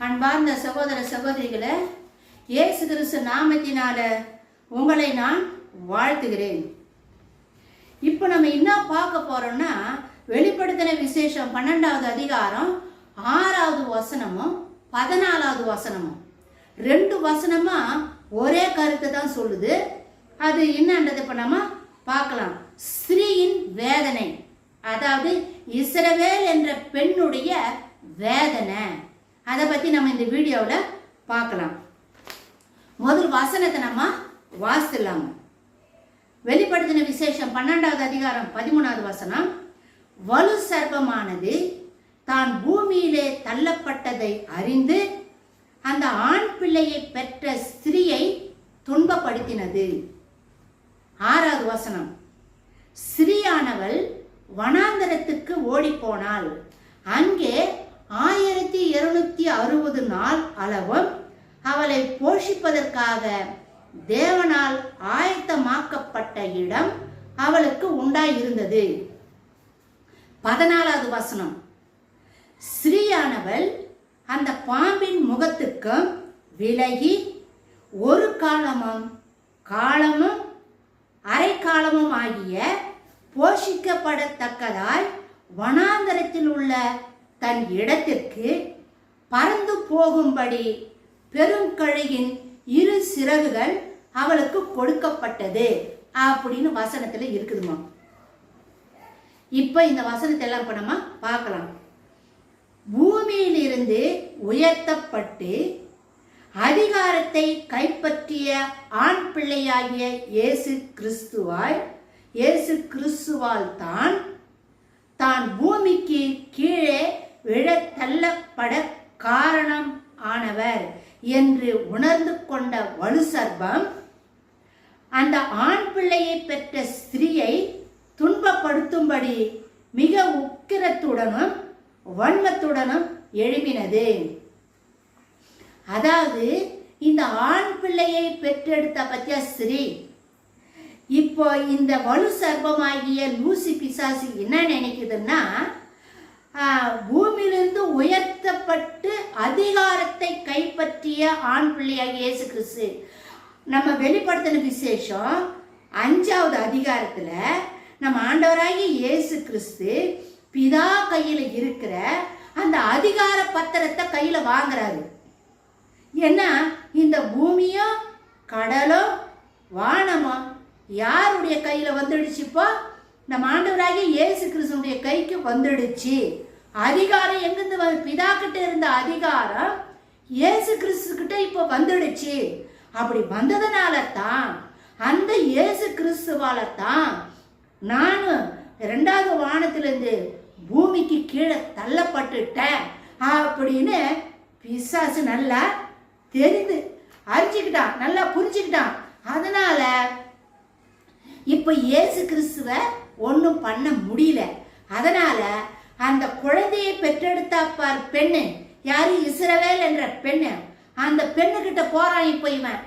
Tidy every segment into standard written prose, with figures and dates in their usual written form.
அன்பார்ந்த சகோதர சகோதரிகளே, இயேசு கிறிஸ்து நாமத்தினால உங்களை நான் வாழ்த்துகிறேன். இப்போ நம்ம என்ன பார்க்க போறோம்னா, வெளிப்படுத்தின விசேஷம் 12வது அதிகாரம் 6வது வசனமும் 14வது வசனமும் 2 வசனமா ஒரே கருத்தை தான் சொல்லுது. அது என்னன்றது இப்போ நம்ம பார்க்கலாம். ஸ்திரீயின் வேதனை, அதாவது இஸ்ரவேல் என்ற பெண்ணுடைய வேதனை, அதை பற்றி நம்ம இந்த வீடியோவில் பார்க்கலாம். முதல் வசனத்தை நம்ம வாசிக்கலாம். வெளிப்படுத்தின விசேஷம் 12வது அதிகாரம் 13வது வசனம். வலு சர்ப்பமானது தான் பூமியிலே தள்ளப்பட்டதை அறிந்து அந்த ஆண் பிள்ளையை பெற்ற ஸ்திரீயை துன்பப்படுத்தினது. 6வது வசனம். ஸ்திரீயானவள் வனாந்தரத்துக்கு ஓடிப்போனாள். அங்கே 1260 நாள் அளவும் அவளை போஷிப்பதற்காக தேவனால் ஆயத்தமாக்கப்பட்ட இடம் அவளுக்கு உண்டாயிருந்தது. 14வது வசனம். ஸ்திரீயானவள் அந்த பாம்பின் முகத்துக்கும் விலகி ஒரு காலமும் அரை காலமும் ஆகிய போஷிக்கப்படத்தக்கதாய் வனாந்தரத்தில் உள்ள தன் இடத்திற்கு பறந்து போகும்படி பெருங்கழுகின் 2 சிறகுகள் அவளுக்கு கொடுக்கப்பட்டது அப்படின்னு வசனத்துல இருக்குதுமா. இப்ப இந்த வசனத்தை எல்லாம் இப்ப நம்ம பார்க்கலாம். பூமியிலிருந்து உயர்த்தப்பட்டு அதிகாரத்தை கைப்பற்றிய ஆண் பிள்ளையாகிய இயேசு கிறிஸ்துவால் தான் பூமிக்கு கீழே விழ தள்ளப்பட காரணம் ஆனவர் என்று உணர்ந்து கொண்ட வலு சர்ப்பம் அந்த ஆண் பிள்ளையை பெற்ற ஸ்திரீயை துன்பப்படுத்தும்படி மிக உக்கிரத்துடனும் வன்மத்துடனும் எழுப்பினது. அதாவது இந்த ஆண் பிள்ளையை பெற்றெடுத்த பத்திய ஸ்திரீ இப்போ இந்த வலு சர்ப்பமாகிய லூசி பிசாசு என்ன நினைக்குதுன்னா, பூமியிலிருந்து உயர்த்தப்பட்டு அதிகாரத்தை கைப்பற்றிய ஆண் பிள்ளையாகிய இயேசு கிறிஸ்து. நம்ம வெளிப்படுத்தின விசேஷம் 5வது அதிகாரத்துல நம்ம ஆண்டவராகிய இயேசு கிறிஸ்து பிதா கையில இருக்கிற அந்த அதிகார பத்திரத்தை கையில வாங்குறாரு. ஏன்னா இந்த பூமியோ கடலோ வானமோ யாருடைய கையில வந்துடுச்சு? இப்போ நம்ம ஆண்டவராகிய இயேசு கிறிஸ்துடைய கைக்கு வந்துடுச்சு. அதிகாரம் எங்கிருந்து பிதா கிட்ட இருந்த அதிகாரம் இயேசு கிறிஸ்து கிட்ட இப்போ வந்துடுச்சு. அப்படி வந்ததுனால தான் அந்த இயேசு கிறிஸ்துவால தான் நானும் 2வது வானத்திலிருந்து பூமிக்கு கீழே தள்ளப்பட்டுட்டேன் அப்படின்னு பிசாசு நல்லா தெரிந்து அறிஞ்சுக்கிட்டான், நல்லா புரிஞ்சுக்கிட்டான். அதனால இப்ப இயேசு கிறிஸ்துவ ஒன்றும் பண்ண முடியல. அதனால அந்த குழந்தையை பெற்றெடுத்தா பார் பெண்ணு, யாரு? இஸ்ரவேல் என்ற பெண்ணு. அந்த பெண்ணு கிட்ட போறான். இப்ப இவன்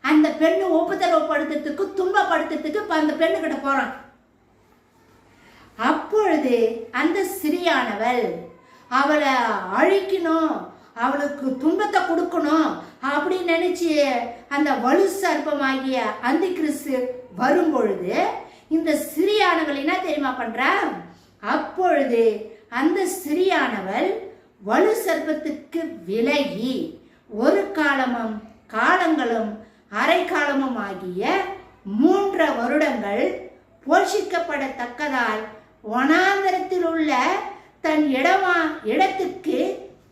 அந்த பெண்ணு ஒப்புதலப்படுத்துறதுக்கு துன்பப்படுத்துறதுக்கு இப்ப அந்த பெண்ணு கிட்ட போறான். அப்பொழுது அந்த ஸ்திரீயானவள் அவளை அழிக்கணும், அவளுக்கு துன்பத்தை கொடுக்கணும் அப்படின்னு நினைச்சு அந்த வலு சர்ப்பமாகிய அந்த கிறிஸ்து வரும்பொழுது இந்த ஸ்திரீயானவள் என்ன தெரியுமா பண்ற? அப்பொழுது அந்த ஸ்திரீயானவள் வலு சர்ப்பத்துக்கு விலகி ஒரு காலங்களும் அரை காலமும் ஆகிய 3 வருடங்கள் போஷிக்கப்படத்தக்கதால் வனாந்தரத்தில் உள்ள தன் இடத்துக்கு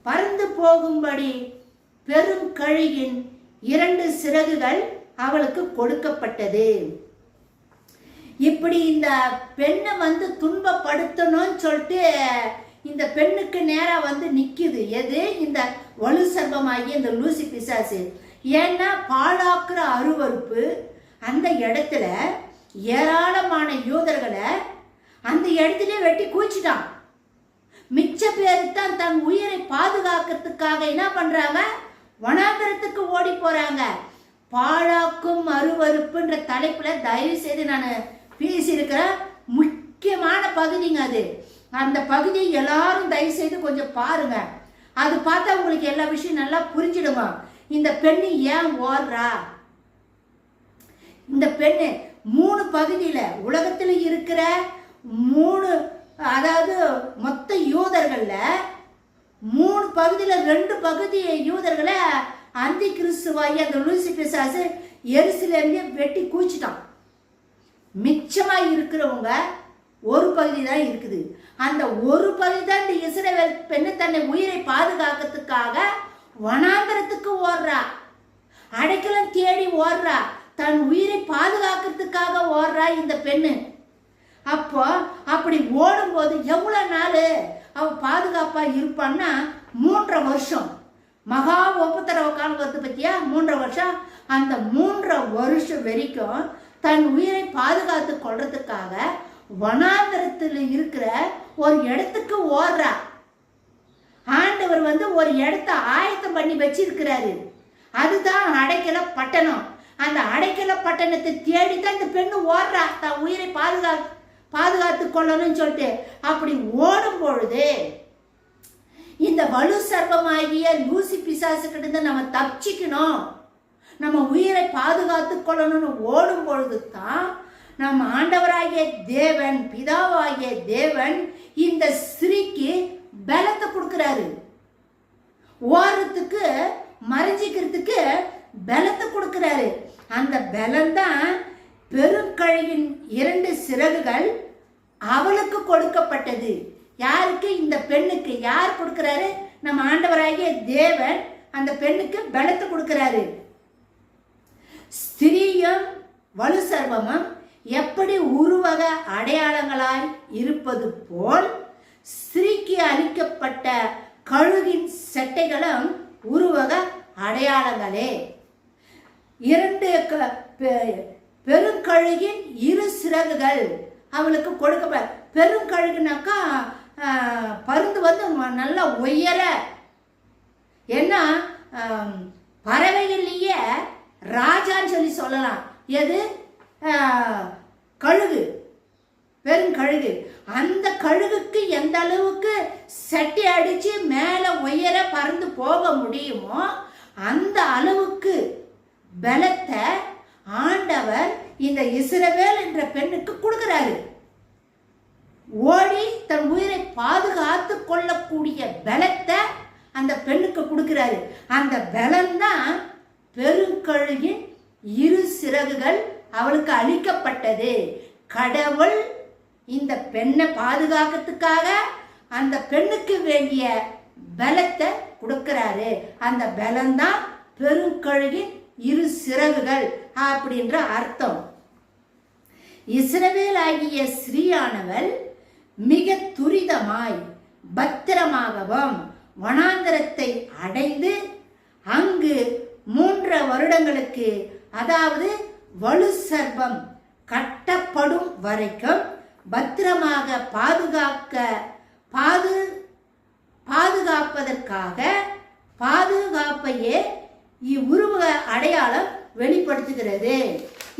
பறந்து போகும்படி பெருங்கழுகின் 2 சிறகுகள் அவளுக்கு கொடுக்கப்பட்டது. இப்படி இந்த பெண்ணை துன்பப்படுத்தணும்னு சொல்லிட்டு இந்த பெண்ணுக்கு நேரா நிக்குது. எது? இந்த வலு சர்ப்பமாகி இந்த லூசி பிசாசு. ஏன்னா பாழாக்குற அருவருப்பு அந்த இடத்துல ஏராளமான யூதர்களை அந்த இடத்துல வெட்டி கூச்சிட்டான். மிச்ச பேரு தான் தன் உயிரை பாதுகாக்கிறதுக்காக என்ன பண்றாங்க? வனாந்தரத்துக்கு ஓடி போறாங்க. பாழாக்கும் அருவருப்புன்ற தலைப்புல தயவு செய்து நான் பேசியிருக்கிற முக்கியமான பகுதிங்க அது. அந்த பகுதியை எல்லாரும் தயவு செய்து கொஞ்சம் பாருங்க. அது பார்த்தா உங்களுக்கு எல்லா விஷயம் நல்லா புரிஞ்சிடுமா. இந்த பெண்ணு ஏன் ஓடுறா? இந்த பெண்ணு 3 பகுதியில் உலகத்தில் இருக்கிற 3, அதாவது மொத்த யூதர்கள்ல 3 பகுதியில் 2 பகுதி யூதர்களை அந்தி கிறிஸ்துவாயி அந்த லூசி பிசாசு எருசலேம்ல வெட்டி கூச்சிட்டான். மிச்சமா இருக்கிறவங்க ஒரு பகுதி தான் இருக்குது. அந்த ஒரு பகுதி தான் இந்த இஸ்ரவேல் பெண்ணு தன்னை உயிரை பாதுகாக்கிறதுக்காக வனாந்தரத்துக்கு ஓடுறா, அடைக்கலம் தேடி ஓடுறா, தன் உயிரை பாதுகாக்கிறதுக்காக ஓடுறா இந்த பெண்ணு. அப்போ அப்படி ஓடும்போது எவ்வளோ நாள் அவ பாதுகாப்பா இருப்பான்னா 3.5 வருஷம். மகா உபத்திரவ காலம் வந்து பத்தியா 3.5 வருஷம். அந்த 3.5 வருஷம் வரைக்கும் தன் உயிரை பாதுகாத்து கொள்றதுக்காக வனாந்தரத்தில் இருக்கிற ஒரு இடத்துக்கு ஓடுறா. ஆண்டவர் வந்து ஒரு இடத்த ஆயத்தம் பண்ணி வச்சிருக்கிறாரு. அதுதான் அடைக்கல பட்டணம். அந்த அடைக்கல பட்டணத்தை தேடித்தான் இந்த பெண்ணு ஓடுறா, தன் உயிரை பாதுகாத்து கொள்ளணும்னு சொல்லிட்டு. அப்படி ஓடும் பொழுது இந்த வலு சர்ப்பமாகிய லூசி பிசாசு கிட்ட நம்ம தப்பிச்சிக்கணும், நம்ம உயிரை பாதுகாத்து கொள்ளணும்னு ஓடும் பொழுது தான் நம்ம ஆண்டவராகிய தேவன், பிதாவாகிய தேவன் இந்த ஸ்திரீக்கு பலத்தை கொடுக்கிறாரு. ஓடுறதுக்கு மறைஞ்சிக்கிறதுக்கு பலத்தை கொடுக்கிறாரு. அந்த பலம்தான் பெருங்கழுகின் 2 சிறகுகள் அவளுக்கு கொடுக்கப்பட்டது. யாருக்கு? இந்த பெண்ணுக்கு. யார் கொடுக்கிறாரு? நம்ம ஆண்டவராகிய தேவன் அந்த பெண்ணுக்கு பலத்தை கொடுக்கிறாரு. ஸ்திரீயும் வலு சர்வமும் எப்படி உருவக அடையாளங்களாய் இருப்பது போல் ஸ்திரீக்கு அளிக்கப்பட்ட கழுகின் செட்டைகளும் உருவக அடையாளங்களே. 2 பெருங்கழுகின் 2 சிறகுகள் அவளுக்கு கொடுக்க. பெருங்கழுகுனாக்கா பருந்து வந்து நல்லா உயர, ஏன்னா பறவைகள்லேயே ராஜான்னு சொல்லலாம். எது? கழுகு, பெருங்கழுகு. அந்த கழுகுக்கு எந்த அளவுக்கு சட்டி அடிச்சு மேலே உயர பறந்து போக முடியுமோ அந்த அளவுக்கு பலத்தை ஆண்டவர் இந்த இஸ்ரவேல் என்ற பெண்ணுக்கு கொடுக்கிறாரு. ஓடி தன் உயிரை பாதுகாத்து கொள்ளக்கூடிய பலத்தை அந்த பெண்ணுக்கு கொடுக்கிறாரு. அந்த பலம்தான் பெருங்கழுகின் 2 சிறகுகள் அவளுக்கு அளிக்கப்பட்டது. கடவுள் இந்த பெண்ணை பாதுகாக்கிறதுக்காக அந்த பெண்ணுக்கு வேண்டிய பலத்தை கொடுக்கிறாரு. அந்த பலம்தான் பெருங்கழுகின் 2 சிறகுகள் அப்படின்ற அர்த்தம். இஸ்ரவேல் ஆகிய ஸ்ரீயானவள் மிக துரிதமாய் பத்திரமாகவும் வனாந்தரத்தை அடைந்து அங்கு 3 வருடங்களுக்கு, அதாவது வலு சர்ப்பம் கட்டப்படும் வரைக்கும் பத்திரமாக பாதுகாப்பதற்காக பாதுகாப்பையே இவ்வுருவ அடையாளம் வெளிப்படுத்துகிறது.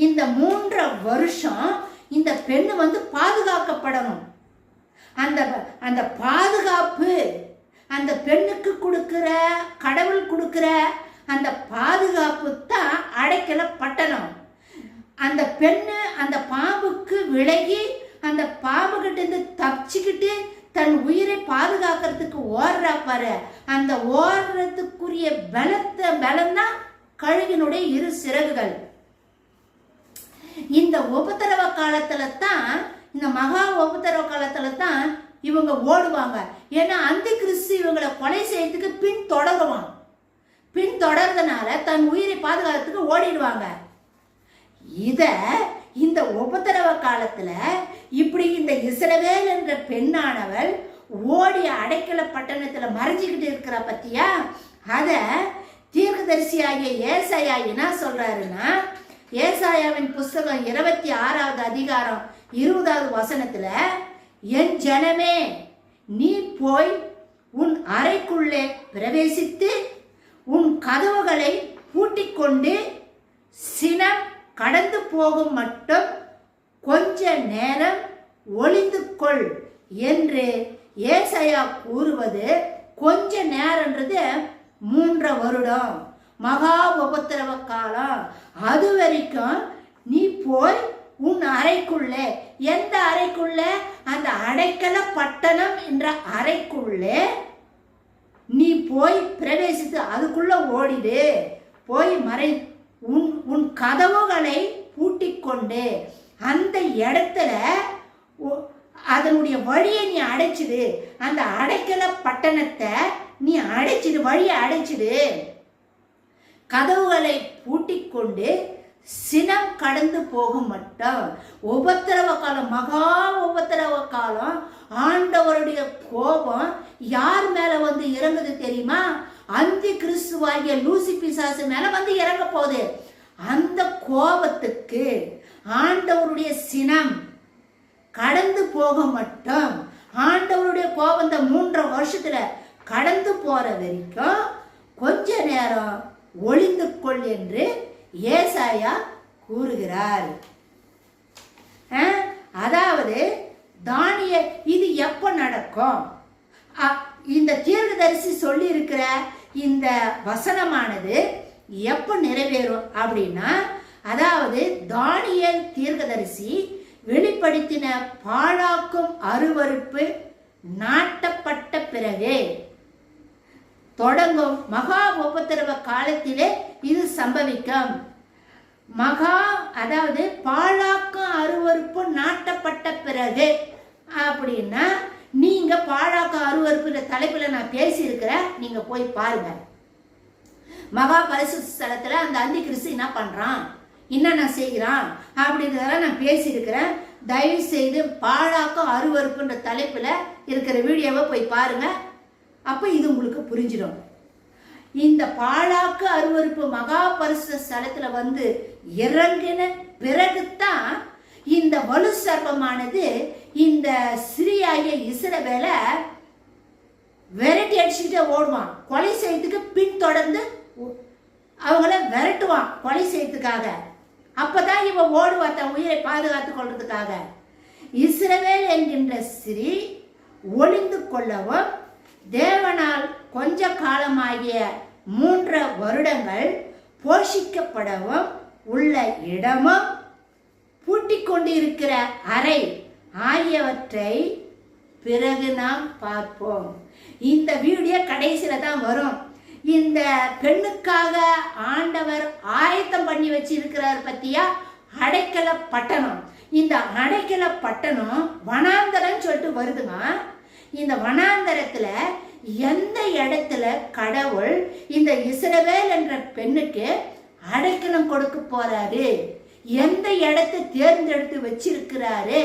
இந்த 3 வருஷம் இந்த பெண்ணு வந்து பாதுகாக்கப்படணும். அந்த பாதுகாப்பு அந்த பெண்ணுக்கு கொடுக்கிற, கடவுள் கொடுக்கிற அந்த பாதுகாப்பு தான் அடைக்கல பட்டணம். அந்த பெண்ணு அந்த பாம்புக்கு விலகி அந்த பாம்பு கிட்ட இருந்து தப்பிச்சுக்கிட்டு தன் உயிரை பாதுகாக்கிறதுக்கு ஓடுறா பாரு. அந்த ஓடுறதுக்குரிய பலம்தான் கழுகினுடைய 2 சிறகுகள். இந்த உபத்திரவ காலத்துல தான், இந்த மகா உபத்திரவ காலத்துல தான் இவங்க ஓடுவாங்க. ஏன்னா அந்த கிறிஸ்து இவங்களை கொலை செய்யறதுக்கு பின் தொடர்றதுனால தன் உயிரை பாதுகாக்கிறதுக்கு ஓடிடுவாங்க. இந்த உபத்திரவ காலத்துல இப்படி இந்த இஸ்ரவேல் என்ற பெண்ணானவள் ஓடி அடைக்கல பட்டணத்துல மறைஞ்சிக்கிட்டு இருக்கிற பத்தியா, அத தீர்க்கதரிசியாகிய ஏசாயா என்ன சொல்றாருன்னா, ஏசாயாவின் புஸ்தகம் 26வது அதிகாரம் 20வது வசனத்துல, என் ஜனமே நீ போய் உன் அறைக்குள்ளே பிரவேசித்து உன் கதவுகளை பூட்டிக்கொண்டு சினம் கடந்து போகும் மட்டும் கொஞ்ச நேரம் ஒளிந்து கொள் என்று ஏசாயா கூறுவது கொஞ்ச நேரம்ன்றது 3 வருடம் மகா உபத்திரவ காலம். அது வரைக்கும் நீ போய் உன் அறைக்குள்ளே, எந்த அறைக்குள்ள? அந்த அடைக்கல பட்டணம் என்ற அறைக்குள்ளே நீ போய் பிரவேசித்து அதுக்குள்ள ஓடிடு. போய் உன் கதவுகளை பூட்டிக்கொண்டு அந்த இடத்துல அதனுடைய வழியை நீ அடைச்சிடு. அந்த அடைக்கல பட்டணத்தை நீ அடைச்சிடு, வழியை அடைச்சிடு. கதவுகளை பூட்டிக்கொண்டு சினம் கடந்து போகும் மட்டும். உபத்திரவ காலம், மகா உபத்திரவ காலம். ஆண்டவருடைய கோபம் யார் மேல வந்து இறங்குது தெரியுமா? அந்தி கிறிஸ்துவாகிய லூசி பிசாசு மேல வந்து இறங்க போகுது. அந்த கோபத்துக்கு ஆண்டவருடைய சினம் கடந்து போக மட்டும். ஆண்டவருடைய கோபம் இந்த 3 வருஷத்துல கடந்து போற வரைக்கும் கொஞ்ச நேரம் ஒளிந்து கொள் என்று ஏசாயா கூறுகிறார். அதாவது தானியேல் இது எப்ப நடக்கும்? இந்த தீர்க்கதரிசி சொல்லி இருக்கிற இந்த வசனமானது எப்ப நிறைவேறும் அப்படின்னா, அதாவது தானியேல் தீர்க்கதரிசி வெளிப்படுத்தின பாழாக்கும் அருவருப்பு நாட்டப்பட்ட பிறகு தொடங்கும் மகா உபத்திரவ காலத்திலே இது சம்பவிக்கும். அதாவது பாழாக்கும் அருவருப்பு நாட்டப்பட்ட பிறகு அப்படின்னா, நீங்க பாழாக்கும் அருவருப்புன்ற தலைப்புல நான் பேசியிருக்கிறேன், நீங்க போய் பாருங்க. மகா பரிசுத்த ஸ்தலத்துல அந்த அந்தி கிறிஸ்து என்ன பண்றான், என்னென்ன செய்கிறான் அப்படின்றதெல்லாம் நான் பேசியிருக்கிறேன். தயவு செய்து பாழாக்கும் அருவருப்புன்ற தலைப்புல இருக்கிற வீடியோவை போய் பாருங்க. அப்ப இது உங்களுக்கு புரிஞ்சிடும். இந்த பாழாக்கு அருவருப்பு மகா பரிசுத்த ஸ்தலத்துல வந்து இறங்கின பிறகுதான் இந்த வலு சர்ப்பமானது இந்த சிறியாகிய இஸ்ரவேலை விரட்டி அடிச்சுக்கிட்டே ஓடுவான். கொலை செய்யறதுக்கு பின்தொடர்ந்து அவங்கள விரட்டுவான் கொலை செய்யறதுக்காக. அப்பதான் இவன் ஓடுவான் தன் உயிரை பாதுகாத்துக் கொள்றதுக்காக. இஸ்ரவேல் என்கின்ற ஸ்திரீ ஒளிந்து கொள்ளவும் தேவனால் கொஞ்ச காலமாகிய 3 வருடங்கள் போஷிக்கப்படவும் உள்ள இடமும் பூட்டிக் கொண்டிருக்கிற அறை ஆகியவற்றை பிறகு நாம் பார்ப்போம். இந்த வீடியோ கடைசியில தான் வரும். இந்த பெண்ணுக்காக ஆண்டவர் ஆயத்தம் பண்ணி வச்சிருக்கிறார் பத்தியா, அடைக்கல பட்டணம். இந்த அடைக்கல பட்டணம் வனாந்தரம் சொல்லிட்டு வருதுங்க. இந்த வனாந்தரத்துல எந்த இடத்துல கடவுள் இந்த இஸ்ரவேல் என்ற பெண்ணுக்கு அடைக்கலம் கொடுக்க போறாரு, எந்த இடத்தை தேர்ந்தெடுத்து வச்சிருக்கிறாரு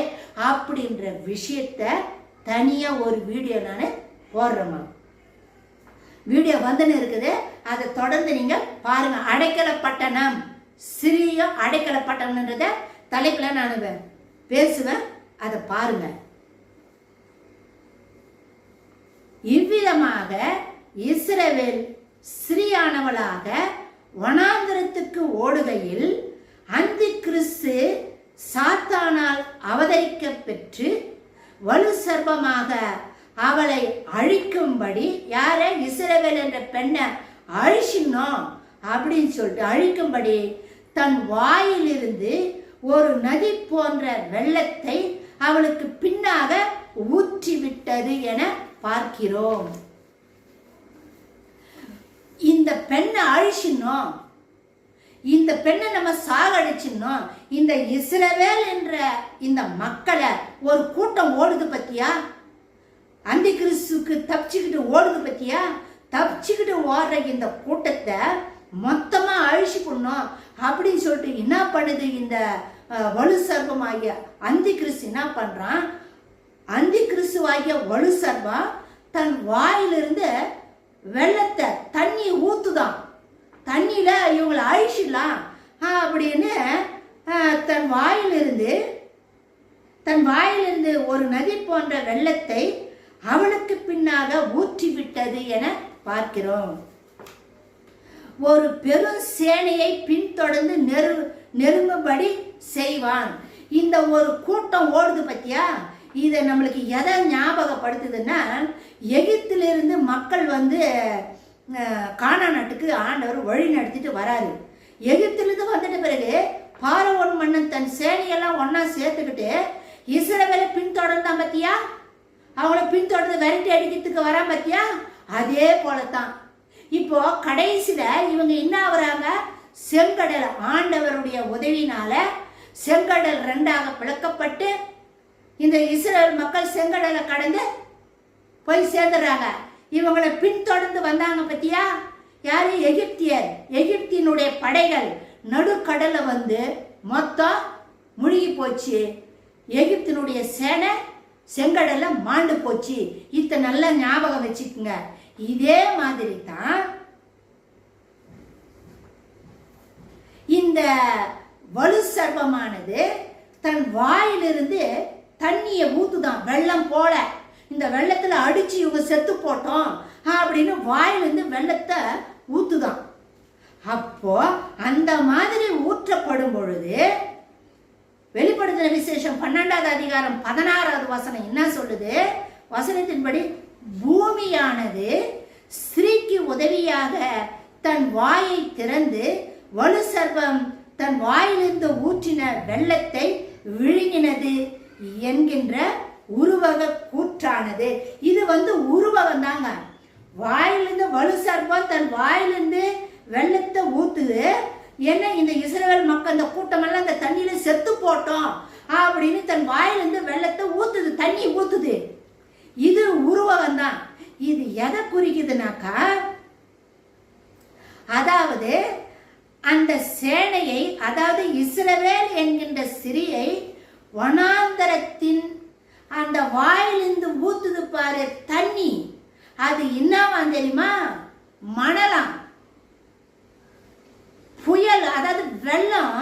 அப்படின்ற விஷயத்த தனியா ஒரு வீடியோ நான் போடுறேம்மா. வீடியோ வந்துன்னு இருக்குது, அதை தொடர்ந்து நீங்க பாருங்க. அடைக்கல பட்டணம், சிறிய அடைக்கல பட்டணம்ன்றத தலைப்புல நான் பேசுவேன், அதை பாருங்க. இவ்விதமாக இஸ்ரவேல் ஸ்ரீயானவளாக வனாந்தரத்துக்கு ஓடுகையில் அந்தி கிறிஸ்து சாத்தானால் அவதரிக்க பெற்று வலு சர்ப்பமாக அவளை அழிக்கும்படி, யார இஸ்ரவேல் என்ற பெண்ணை அழிச்சினோம் அப்படின்னு சொல்லிட்டு அழிக்கும்படி தன் வாயிலிருந்து ஒரு நதி போன்ற வெள்ளத்தை அவளுக்கு பின்னாக ஊற்றிவிட்டது என பார்க்கிறோம். இந்த பெண்ணை அழிச்சினோம், இந்த பெண்ணை நம்ம சாகடிச்சினோம். இந்த இஸ்ரவேல் என்ற இந்த மக்களை ஒரு கூட்டம் ஓடுது பத்தியா, அந்தி கிறிஸ்துக்கு தப்பிச்சுக்கிட்டு ஓடுது பத்தியா, தப்பிச்சுக்கிட்டு ஓடுற இந்த கூட்டத்தை மொத்தமா அழிச்சு போடணும் அப்படின்னு சொல்லிட்டு என்ன பண்ணுது இந்த வலு சர்ப்பமாகிய அந்தி கிறிஸ்து என்ன பண்றான்? அந்தி கிறிஸ்துவாகிய வலு சர்ப்பம் தன் வாயிலிருந்து வெள்ளத்தை தண்ணி ஊத்துதான். தண்ணியில இவங்களை அழிச்சிடலாம் அப்படின்னு தன் வாயிலிருந்து ஒரு நதி போன்ற வெள்ளத்தை அவளுக்கு பின்னாக ஊற்றி விட்டது என பார்க்கிறோம். ஒரு பெரும் சேனையை பின்தொடர்ந்து நெருங்கும்படி செய்வான். இந்த ஒரு கூட்டம் ஓடுது பத்தியா, இதை நம்மளுக்கு எதை ஞாபகப்படுத்துதுன்னா, எகிப்திலிருந்து மக்கள் கானான் நாட்டுக்கு ஆண்டவர் வழி நடத்திட்டு வராரு. எகிப்திலிருந்து வந்துட்ட பிறகு பார்வோன் மன்னன் தன் சேனையெல்லாம் ஒன்னா சேர்த்துக்கிட்டு இஸ்ரவேலை பின்தொடர்ந்தான் பத்தியா, அவங்கள பின்தொடர்ந்து விரட்டி அடிக்கிறதுக்கு வரான் பத்தியா. அதே போலத்தான் இப்போ கடைசியில இவங்க என்ன ஆகுறாங்க, செங்கடல் ஆண்டவருடைய உதவினால செங்கடல் 2ஆக பிளக்கப்பட்டு இந்த இஸ்ரவேல் மக்கள் செங்கடலை கடந்து போய் சேர்ந்துடுறாங்க. இவங்களை பின்தொடர்ந்து வந்தாங்க பத்தியா யாரு, எகிப்தியர். எகிப்தினுடைய படைகள் நடுக்கடலை மொத்தம் முழுகி போச்சு. எகிப்தினுடைய சேனை செங்கடலை மாண்டு போச்சு. இத்த நல்லா ஞாபகம் வச்சுக்குங்க. இதே மாதிரி தான் இந்த வலு சர்ப்பமானது தன் வாயிலிருந்து தண்ணியை ஊத்துதான், வெள்ளம் போல. இந்த வெள்ளத்துல அடிச்சு இவங்க செத்து போட்டோம் அப்படின்னு வாயிலிருந்து வெள்ளத்தை ஊத்துதான். அப்போ அந்த மாதிரி ஊற்றப்படும் பொழுது வெளிப்படுத்தின விசேஷம் 12வது அதிகாரம் 16வது வசனம் என்ன சொல்லுது, வசனத்தின்படி பூமியானது ஸ்திரீக்கு உதவியாக தன் வாயை திறந்து வலு சர்ப்பம் தன் வாயிலிருந்து ஊற்றின வெள்ளத்தை விழுங்கினது என்கின்ற உருவக கூற்றானது. இது உருவகம் தாங்க. வாயிலிருந்து வலு சர்ப்பம் தன் வாயிலிருந்து வெள்ளத்தை ஊத்துது. என்ன, இந்த இஸ்ரவேல் மக்கள் இந்த கூட்டமெல்லாம் இந்த தண்ணியில செத்து போட்டோம் அப்படின்னு தன் வாயிலிருந்து வெள்ளத்தை ஊத்துது, தண்ணி ஊத்துது. இது உருவகம் தான். இது எதை குறிக்குதுனாக்கா, அதாவது அந்த சேனையை, அதாவது இஸ்ரவேல் என்கின்ற சிறியை வனாந்தரத்தின் அந்த வாயிலிருந்து ஊத்துது பாரு தண்ணி, அது என்னவா தெரியுமா, மணலாம். புயல், அதாவது வெள்ளம்,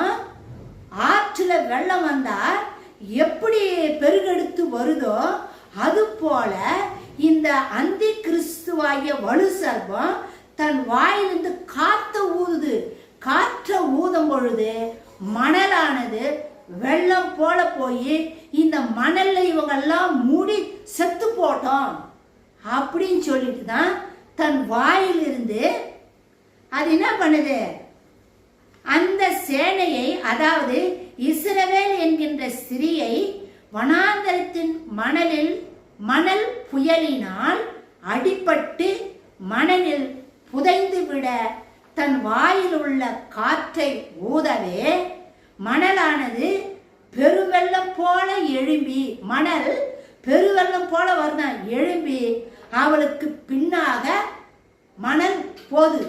ஆற்றுல வெள்ளம் வந்தா எப்படி பெருகெடுத்து வருதோ அது போல இந்த அந்தி கிறிஸ்துவாகிய வலு சர்ப்பம் தன் வாயிலிருந்து காற்ற ஊதுது. காற்ற ஊதும் பொழுது மணலானது வெள்ளம் போல போய் இந்த மணல்ல இவங்கெல்லாம் மூடி செத்து போட்டோம் அப்படின்னு சொல்லிட்டு தான் தன் வாயிலிருந்து அது என்ன பண்ணுது, அந்த சேனையை, அதாவது இஸ்ரவேல் என்கின்ற ஸ்திரியை வனாந்தரத்தின் மணல் புயலினால் அடிபட்டு மணலில் புதைந்து விட தன் வாயில் உள்ள காற்றை ஊதவே மணலானது பெருவெள்ளம் போல எழும்பி, மணல் பெருவெள்ளம் போல வருதான் எழும்பி அவளுக்கு பின்னாக மணல் போது.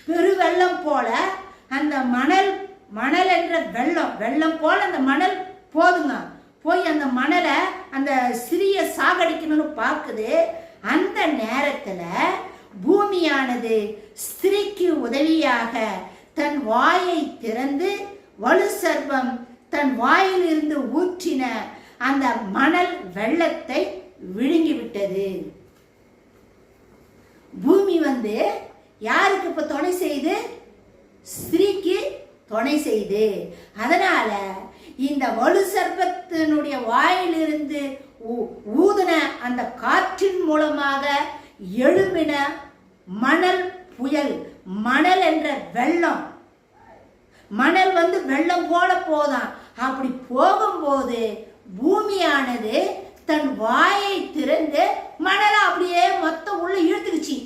பெருவெள்ளம் போல அந்த மணல் என்ற வெள்ளம் போல அந்த மணல் போதுங்க. போய் அந்த மணலை அந்த சிறிய சாகடிக்கணும்னு பார்க்குது. அந்த நேரத்துல பூமியானது ஸ்திரீக்கு உதவியாக தன் வாயை திறந்து வலு சர்ப்பம் தன் வாயிலிருந்து ஊற்றின அந்த மணல் வெள்ளத்தை விழுங்கிவிட்டது. பூமி யாருக்கு இப்ப துணை செய்து, ஸ்திரீக்கு துணை செய்து. அதனால இந்த வலு சர்ப்பத்தினுடைய வாயிலிருந்து ஊதின அந்த காற்றின் மூலமாக எழும்பின மணல் புயல், மணல் என்ற வெள்ளம், மணல் வெள்ளம் போல போதான். அப்படி போகும்போது பூமியானது தன் வாயை திறந்து மணலை அப்படியே மொத்தம் உள்ள இழுத்துக்குச்சு.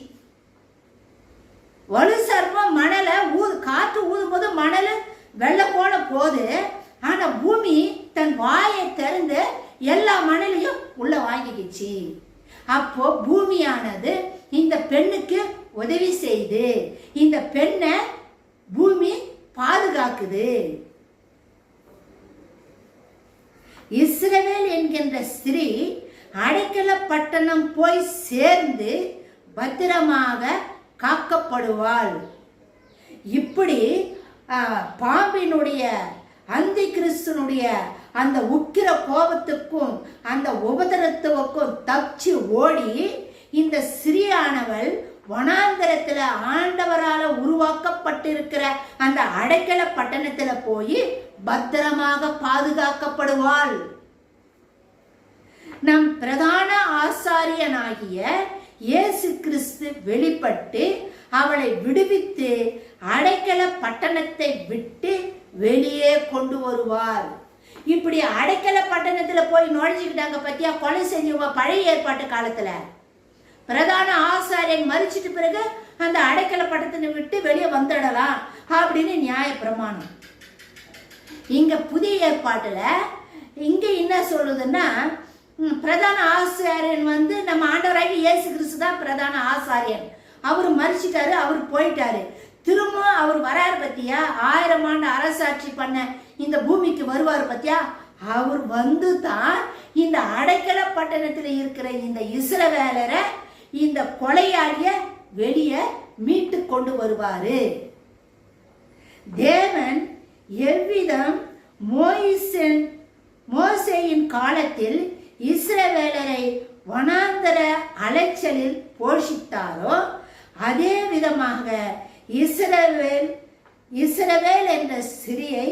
வலு சர்ப்பம் மணலை காற்று ஊதும் போது மணல் வெள்ளம் போல போகுது. ஆனா பூமி தன் வாயை திறந்து எல்லா மணலையும் உள்ள வாங்கிக்கிச்சு. அப்போ பூமியானது இந்த பெண்ணுக்கு உதவி செய்து இந்த பெண்ணை பூமி பாதுகாக்குது. இஸ்ரவேல் என்கின்ற ஸ்திரீ அடைக்கல பட்டணம் போய் சேர்ந்து பத்திரமாக காக்கப்படுவாள். இப்படி பாம்பினுடைய அந்தி கிறிஸ்துனுடைய அந்த உக்கிர கோபத்துக்கும் அந்த உபதரத்துக்கும் தப்பிச்சு ஓடி இந்த ஸ்திரீயானவள் வனாந்தரத்துல ஆண்டவரால உருவாக்கப்பட்டிருக்கிற அந்த அடைக்கல பட்டணத்துல போய் பத்திரமாக பாதுகாக்கப்படுவாள். நம் பிரதான ஆசாரியனாகிய இயேசு கிறிஸ்து வெளிப்பட்டு அவளை விடுவித்து அடைக்கல பட்டணத்தை விட்டு வெளியே கொண்டு வருவார். இப்படி அடைக்கல பட்டணத்துல போய் நுழைஞ்சுக்கிட்டாங்க பத்தியா கொலை செஞ்சவங்க பழைய ஏற்பாட்டு காலத்துல. பிரதான ஆசாரியன் மரிச்சிட்டு பிறகு அந்த அடைக்கல பட்டணத்தை விட்டு வெளியே வந்துடலாம் அப்படின்னு நியாய பிரமாணம். இங்க புதிய ஏற்பாட்டுல இங்க என்ன சொல்லுதுன்னா, பிரதான ஆசாரியன் நம்ம ஆண்டவராகிய இயேசு கிறிஸ்து தான் பிரதான ஆசாரியன். அவர் மரிச்சிட்டாரு, அவர் போயிட்டாரு. திரும்ப அவர் வராரு பத்தியா, 1000 ஆண்டு அரசாட்சி பண்ண இந்த பூமிக்கு வருவார் பத்தியா. அவர் வந்து தான் இந்த அடைக்கல பட்டணத்தில் இருக்கிற இந்த இஸ்ரவேலரை, இந்த கொலையாளிய வெளியே மீட்டு கொண்டு வருவாரு. தேவன் எவ்விதம் மோசேயின் காலத்தில் இஸ்ரவேலரை வனாந்தர அலைச்சலில் போஷித்தாரோ அதே விதமாக இஸ்ரவேல் என்ற சிறியை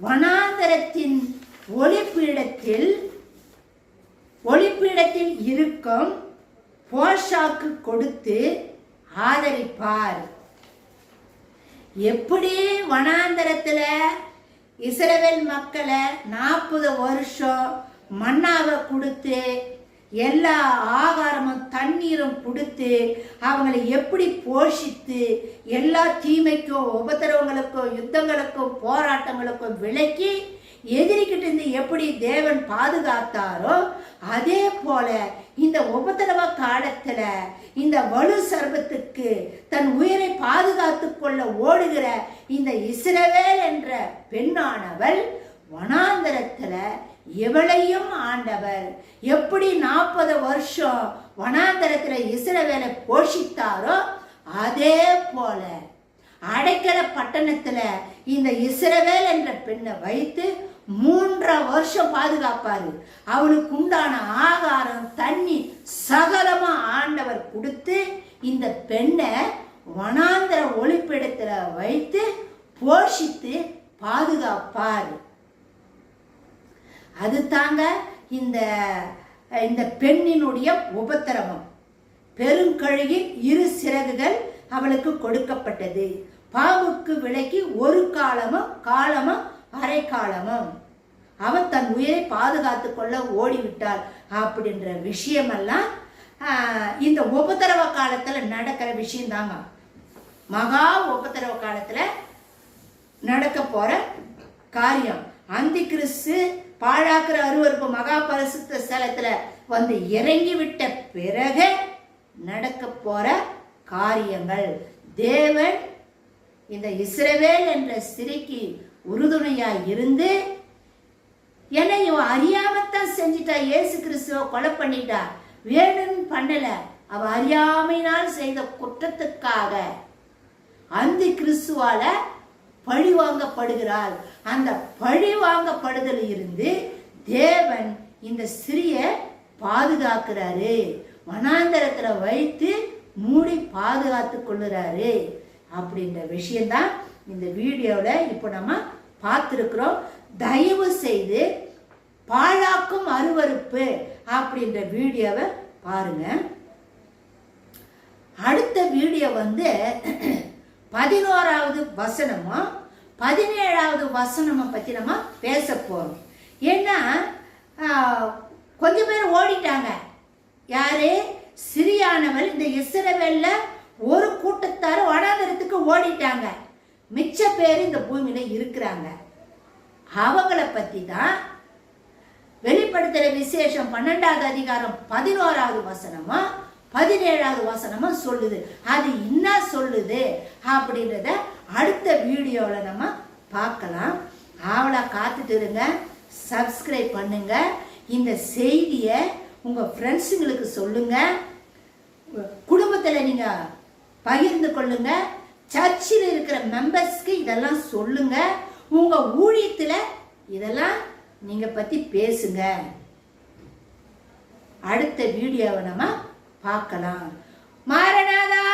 வனாந்தரத்தின் ஒளிப்பீடத்தில் இருக்கும் போஷாக்கு கொடுத்து ஆதரிப்பார். எப்படி வனாந்தரத்துல இஸ்ரவேல் மக்களை 40 வருஷம் மன்னாவை கொடுத்து எல்லா ஆகாரமும் தண்ணீரும் கொடுத்து அவங்களை எப்படி போஷித்து எல்லா தீமைக்கும் உபத்திரவங்களுக்கும் யுத்தங்களுக்கும் போராட்டங்களுக்கும் விலக்கி எதிரிக்கிட்டு இருந்து எப்படி தேவன் பாதுகாத்தாரோ அதே போல இந்த உபத்திரவ காலத்துல இந்த வலு சர்பத்துக்கு தன் உயிரை பாதுகாத்து கொள்ள ஓடுகிற இந்த இஸ்ரவேல் என்ற பெண்ணானவள் வனாந்தரத்துல எவளையும் ஆண்டவர் எப்படி 40 வருஷம் வனாந்தரத்துல இஸ்ரவேலை போஷித்தாரோ அதே போல அடைக்கல பட்டணத்துல இந்த இஸ்ரவேல் என்ற பெண்ணை வைத்து 3 வருஷம் பாதுகாப்பாரு. அவளுக்கு உண்டான ஆகாரம் தண்ணி சகலமா ஆண்டவர் கொடுத்து இந்த பெண்ணை வனாந்தர ஒளிப்பிடத்துல வைத்து போஷித்து பாதுகாப்பார். அது தாங்க இந்த பெண்ணினுடைய உபத்திரவம். பெருங்கழுகின் 2 சிறகுகள் அவளுக்கு கொடுக்கப்பட்டது. பாவுக்கு விலக்கி 1 காலமும் அரை காலமும் அவன் தன் உயிரை பாதுகாத்து கொள்ள ஓடிவிட்டாள் அப்படின்ற விஷயமெல்லாம் இந்த உபத்திரவ காலத்துல நடக்கிற விஷயம் தாங்க. மகா உபத்திரவ காலத்துல நடக்க போற காரியம். அந்தி கிறிஸ்து பாழாக்குற அருவருப்பு மகா பரிசுத்த ஸ்தலத்துல வந்து இறங்கி விட்ட பிறகு நடக்க போற காரியங்கள். தேவன் இந்த இஸ்ரவேல் என்ற ஸ்திரீக்கு உறுதுணையா இருந்து என்னை அறியாமத்தான் செஞ்சிட்டா, இயேசு கிறிஸ்துவ கொலை பண்ணிட்டா, வேணும்னு பண்ணல, அவ அறியாமையினால் செய்த குற்றத்துக்காக அந்தி கிறிஸ்துவால பழி வாங்கப்படுகிறாள். அந்த பழி வாங்கப்படுதல் இருந்து தேவன் இந்த ஸ்திரிய பாதுகாக்கிறாரு, வனாந்தரத்துல வைத்து மூடி பாதுகாத்து கொள்ளுறாரு அப்படின்ற விஷயம்தான் இந்த வீடியோல இப்போ நம்ம பார்த்துருக்கிறோம். தயவு செய்து பாழாக்கும் அருவருப்பு அப்படின்ற வீடியோவை பாருங்க. அடுத்த வீடியோ 11வது வசனமும் 17வது வசனமும் பத்தி நம்ம பேச போறோம். ஏன்னா கொஞ்சம் பேர் ஓடிட்டாங்க. யாரு? சிறியானவள் இந்த இஸ்ரவேல்ல ஒரு கூட்டத்தார் வனாந்தரத்துக்கு ஓடிட்டாங்க. மிச்ச பேர் இந்த பூமியில இருக்கிறாங்க. அவங்கள பத்தி தான் வெளிப்படுத்துற விசேஷம் 12வது அதிகாரம் 11வது வசனமும் 17வது வசனமும் சொல்லுது. அது என்ன சொல்லுது அப்படின்றத அடுத்த வீடியோல நம்ம பார்க்கலாம். ஆவலா காத்துட்டு இருங்க. சப்ஸ்கிரைப் பண்ணுங்க. இந்த செய்தியை உங்க ஃப்ரெண்ட்ஸுங்களுக்கு சொல்லுங்க. குடும்பத்தில் நீங்க பகிர்ந்து கொள்ளுங்க. சர்ச்சில் இருக்கிற மெம்பர்ஸ்க்கு இதெல்லாம் சொல்லுங்க. உங்க ஊழியத்துல இதெல்லாம் நீங்க பத்தி பேசுங்க. அடுத்த வீடியோவை நம்ம பார்க்கலாம். மாரநாதா.